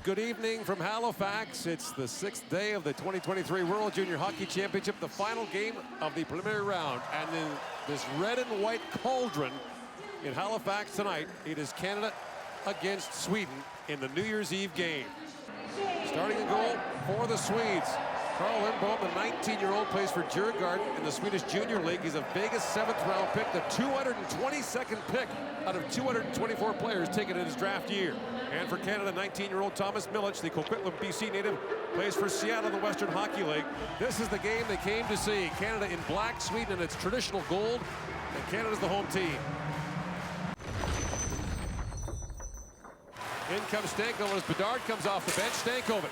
good evening from Halifax. It's the 6th day of the 2023 World Junior Hockey Championship, the final game of the preliminary round. And in this red and white cauldron in Halifax tonight, it is Canada against Sweden in the New Year's Eve game. Starting a goal for the Swedes. Carl Lindbom, the 19-year-old, plays for Djurgården in the Swedish Junior League. He's a Vegas 7th-round pick, the 222nd pick out of 224 players taken in his draft year. And for Canada, 19-year-old Thomas Milic, the Coquitlam, BC native, plays for Seattle in the Western Hockey League. This is the game they came to see. Canada in black, Sweden in its traditional gold, and Canada's the home team. In comes Stankoven as Bedard comes off the bench. Stankoven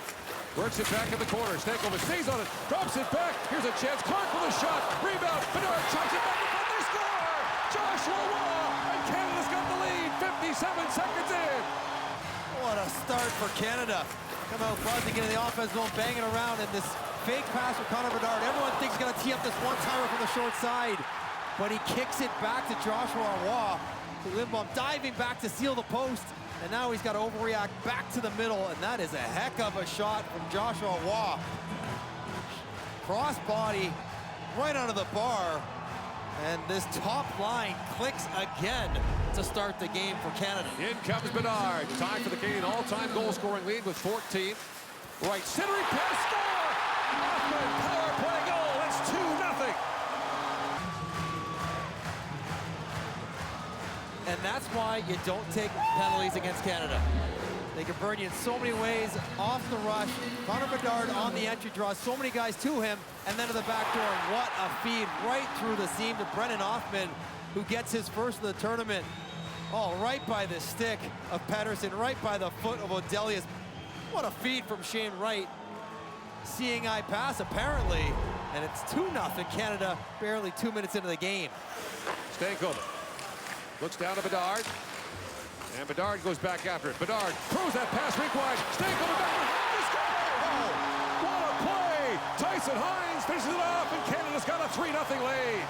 works it back in the corner. Stankoven stays on it, drops it back. Here's a chance. Clark with a shot. Rebound. Bedard chucks it back in front. They score! Joshua Waugh! And Canada's got the lead. 57 seconds in. What a start for Canada. Come out buzzing into the offense zone, banging around, and this fake pass for Connor Bedard. Everyone thinks he's going to tee up this one-timer from the short side, but he kicks it back to Joshua Waugh. Lindbom diving back to seal the post. And now he's got to overreact back to the middle, and that is a heck of a shot from Joshua Waugh. Crossbody right under the bar, and this top line clicks again to start the game for Canada. In comes Bedard, tied for the Canadian all-time goal-scoring lead with 14. Right, centering pass, score! Hoffman, power play goal, it's 2-0. And that's why you don't take penalties against Canada. They can burn you in so many ways, off the rush. Connor Bedard on the entry draws so many guys to him, and then to the back door. What a feed right through the seam to Brennan Hoffman, who gets his first of the tournament. Oh, right by the stick of Pettersson, right by the foot of Odelius. What a feed from Shane Wright. Seeing eye pass, apparently, and it's 2-0 Canada, barely 2 minutes into the game. Stankoven looks down to Bedard, and Bedard goes back after it. Bedard throws that pass rink wide. Stankoven back to score! Oh, what a play! Tyson Hines finishes it off, and Canada's got a 3-0 lead.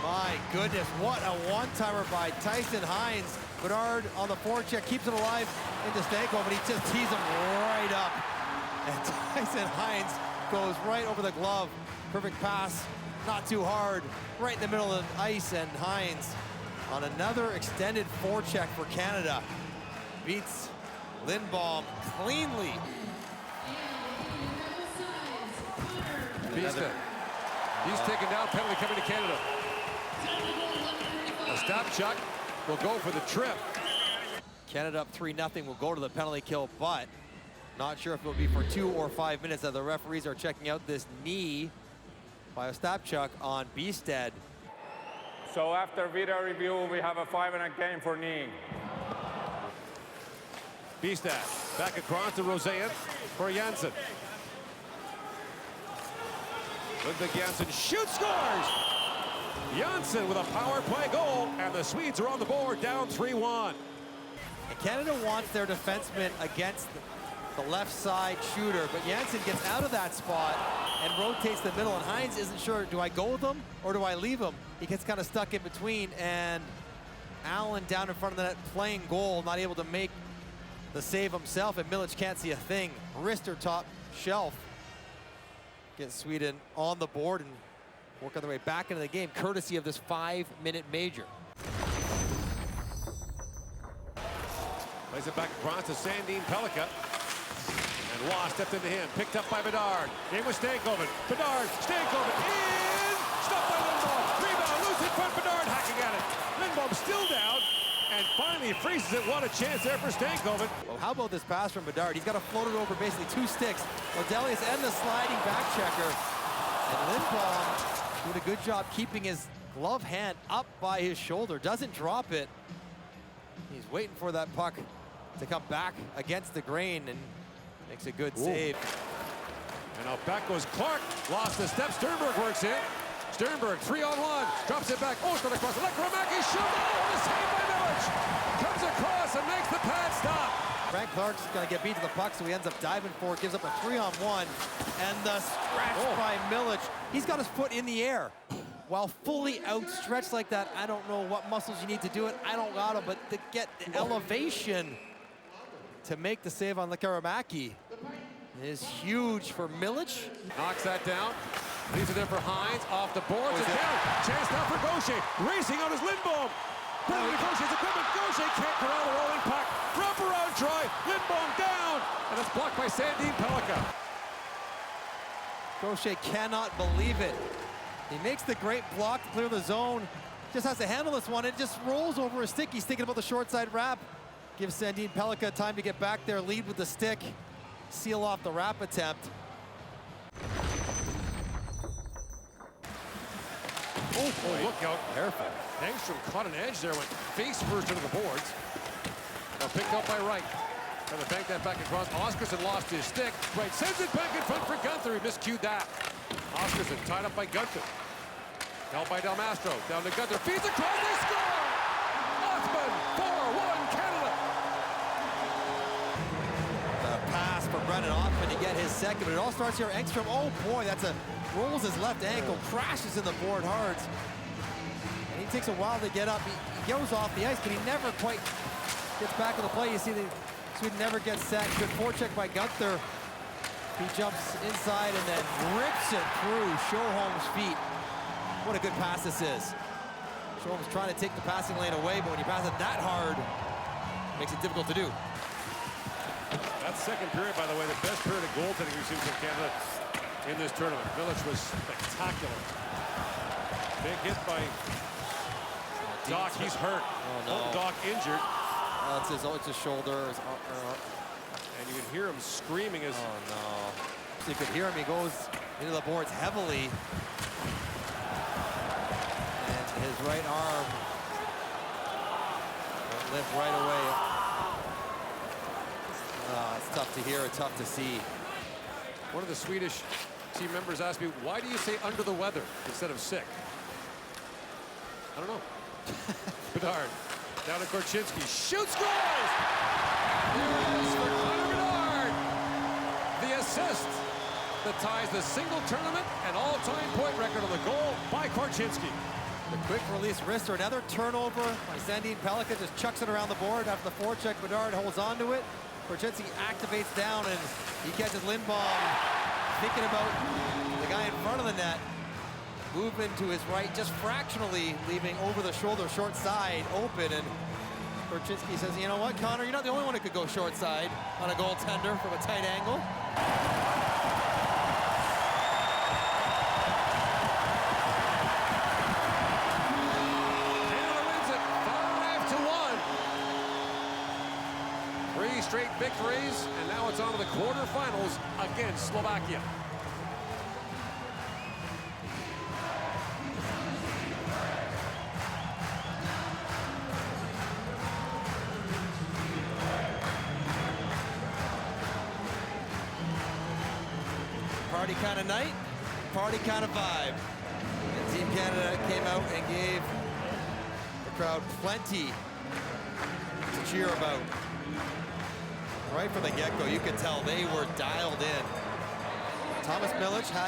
My goodness, what a one-timer by Tyson Hines. Bedard on the forecheck keeps it alive into Stankoven, he just tees him right up. And Tyson Hines goes right over the glove. Perfect pass, not too hard, right in the middle of the ice, and Hines on another extended forecheck for Canada. Beats Lindbom cleanly. He's taken down, penalty coming to Canada. Ostapchuk will go for the trip. Canada up 3-0, will go to the penalty kill, but not sure if it'll be for 2 or 5 minutes as the referees are checking out this knee by Ostapchuk on Bedard. So after video review, we have a 5-minute game for knee. Bedard back across to Rosean for Janssen. Ludvig Janssen shoots, scores! Janssen with a power play goal, and the Swedes are on the board, down 3-1. And Canada wants their defenseman against the left side shooter, but Janssen gets out of that spot and rotates the middle, and Hines isn't sure, do I go with him or do I leave him? He gets kind of stuck in between, and Allen down in front of the net playing goal, not able to make the save himself, and Milic can't see a thing. Wrister top shelf. Gets Sweden on the board and working their way back into the game, courtesy of this 5-minute major. Plays it back across to Sandin Pellikka. And Waugh stepped into him, picked up by Bedard. In with Stankoven. Bedard, Stankoven, in! Stopped by Lindbom. Rebound, loose in front, Bedard hacking at it. Lindbom still down, and finally freezes it. What a chance there for Stankoven. Well, how about this pass from Bedard? He's got to float it over basically 2 sticks. Odelius and the sliding back checker. And Lindbom doing a good job keeping his glove hand up by his shoulder. Doesn't drop it. He's waiting for that puck to come back against the grain and makes a good save. And now back goes Clark. Lost the step. Sternberg works in. Sternberg 3-on-1. Drops it back. Oster across. Elektromaki shoot. Oh, the save by Milic. Comes across and makes the pad stop. Frank Clark's going to get beat to the puck, so he ends up diving for it. Gives up a 3-on-1. And the stretch by Milic. He's got his foot in the air. While fully outstretched like that, I don't know what muscles you need to do it. I don't got them, but to get the elevation to make the save on Lekaramaki is huge for Milic. Knocks that down. Leaves it there for Hines. Off the boards and down. Chance now for Gaucher. Racing on his Lindbaum. Brilliant negotiates equipment. Gaucher can't corral the rolling puck. Wraparound try. Lindbaum down. And it's blocked by Sandin Pellikka. Gaucher cannot believe it. He makes the great block to clear the zone. Just has to handle this one. It just rolls over his stick. He's thinking about the short side wrap. Gives Sandin Pellikka time to get back there, lead with the stick, seal off the wrap attempt. Oh, look out. Careful. Engstrom caught an edge there, went face first into the boards. Now picked up by Wright. Trying to bank that back across. Oscarson lost his stick. Wright sends it back in front for Gunther. He miscued that. Oscarson tied up by Gunther. Held by Del Mastro. Down to Gunther. Feeds across. They score! Othman, 4-1 Canada. The pass for Brendan Othman to get his second, but it all starts here. Engstrom, oh boy, rolls his left ankle, crashes in the board hard. And he takes a while to get up. He goes off the ice, but he never quite gets back in the play. You see Sweden never gets set. Good forecheck by Gunther. He jumps inside and then rips it through Sjöholm's feet. What a good pass this is. Sjöholm's trying to take the passing lane away, but when you pass it that hard, it makes it difficult to do. That second period, by the way, the best period of goaltending we've seen from Canada in this tournament. Milic was spectacular. Big hit by Doc. He's hurt. Oh, no. Doc injured. It's his shoulder. And you can hear him screaming as... Oh, no. So you could hear him. He goes into the boards heavily. And his right arm won't lift right away. It's tough to hear. It's tough to see. One of the Swedish team members asked me, why do you say under the weather instead of sick? I don't know. Bedard down to Korchinski. Shoots, scores! There it is for Connor Bedard. The assist that ties the single tournament and all-time point record on the goal by Korchinski. The quick release wrister, another turnover by Sandin Pellikka, just chucks it around the board after the forecheck. Bedard holds on to it. Korchinski activates down and he catches Lindbaum thinking about the guy in front of the net. Movement to his right, just fractionally leaving over the shoulder, short side open, and Korchinski says, you know what, Connor, you're not the only one who could go short side on a goaltender from a tight angle. Canada wins it 5-1. 3 straight victories, and now it's on to the quarterfinals against Slovakia. Party kind of night, party kind of vibe. And Team Canada came out and gave the crowd plenty to cheer about. Right from the get-go, you could tell they were dialed in. Thomas Milic had